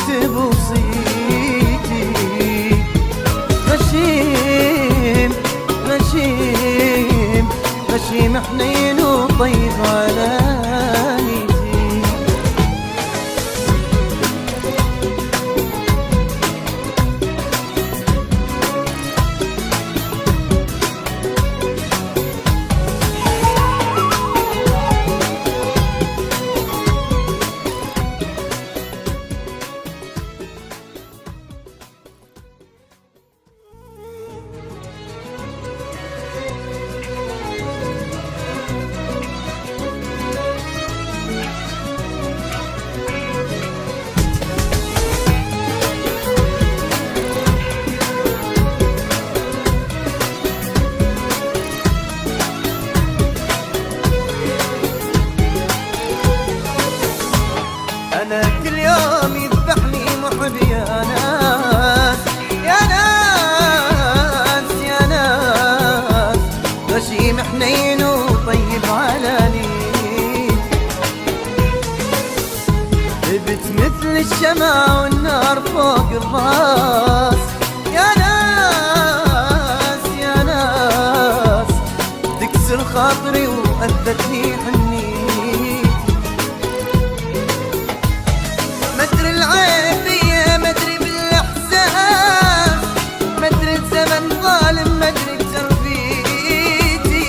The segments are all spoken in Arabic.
بوصيتي. غشيم غشيم غشيم حنين وطيب على نيتي. أنا كل يوم يذبحني محب يا ناس يا ناس يا ناس. غشيم حنين وطيب على نيت. ثبت مثل الشمع والنار فوق الراس يا ناس يا ناس. تكسر خاطري وأذتني حنيت. مدري العين فيا مدري بالاحساس، مدري الزمن ظالم مدري بتربيتي.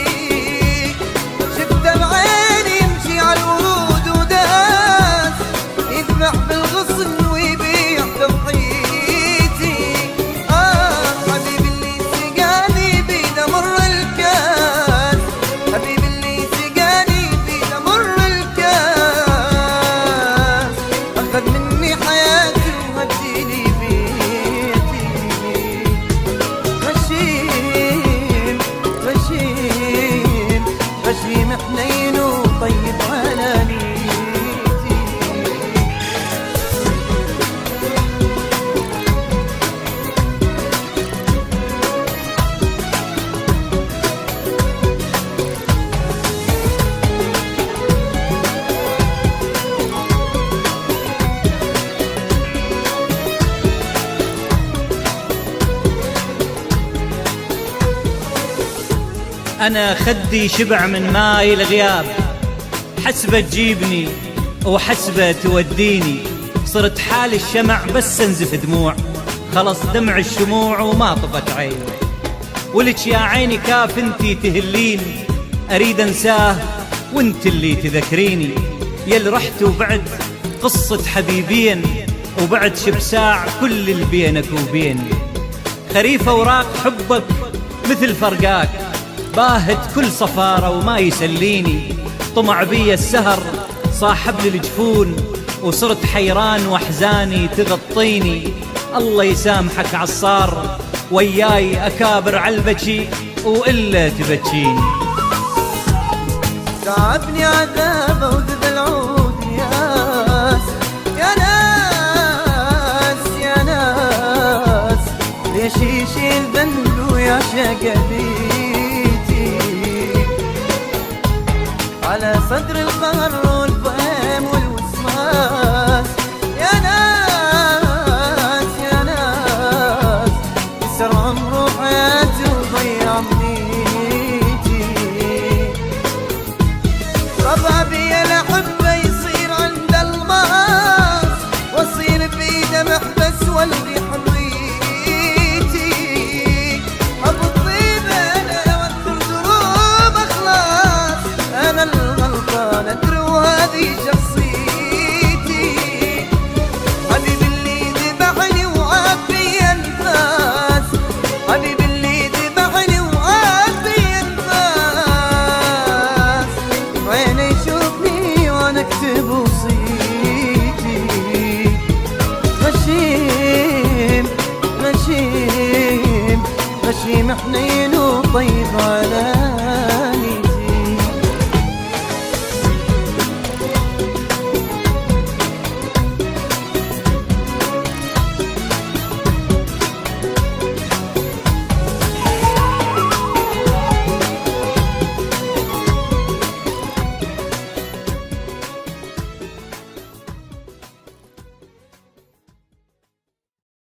شفته بعيني يمشي على الورود وداس، يذبح بالغصن ويبيع تضحيتي. حبيبي اللي سقاني بيده مر الكاس، حبيبي اللي سقاني بيده مر الكاس. أخذ مني حياتي وهديلي بيتي. غشيم غشيم غشيم حنين وطيب على نيتي. أنا خدي شبع من ماي الغياب، حسبة تجيبني وحسبة توديني. صرت حال الشمع بس انزف دموع، خلص دمع الشموع وما طفت عيني. ولك يا عيني كاف انتي تهليني، أريد أنساه وانت اللي تذكريني. يل رحت وبعد قصة حبيبين، وبعد شبساع كل اللي بينك وبيني. خريف أوراق حبك مثل فرقاك، باهت كل صفارة وما يسليني. طمع بي السهر صاحب لي الجفون، وصرت حيران واحزاني تغطيني. الله يسامحك عصار، وياي أكابر عالبكي وإلا تبكيني. تعبني عذابه وذب العود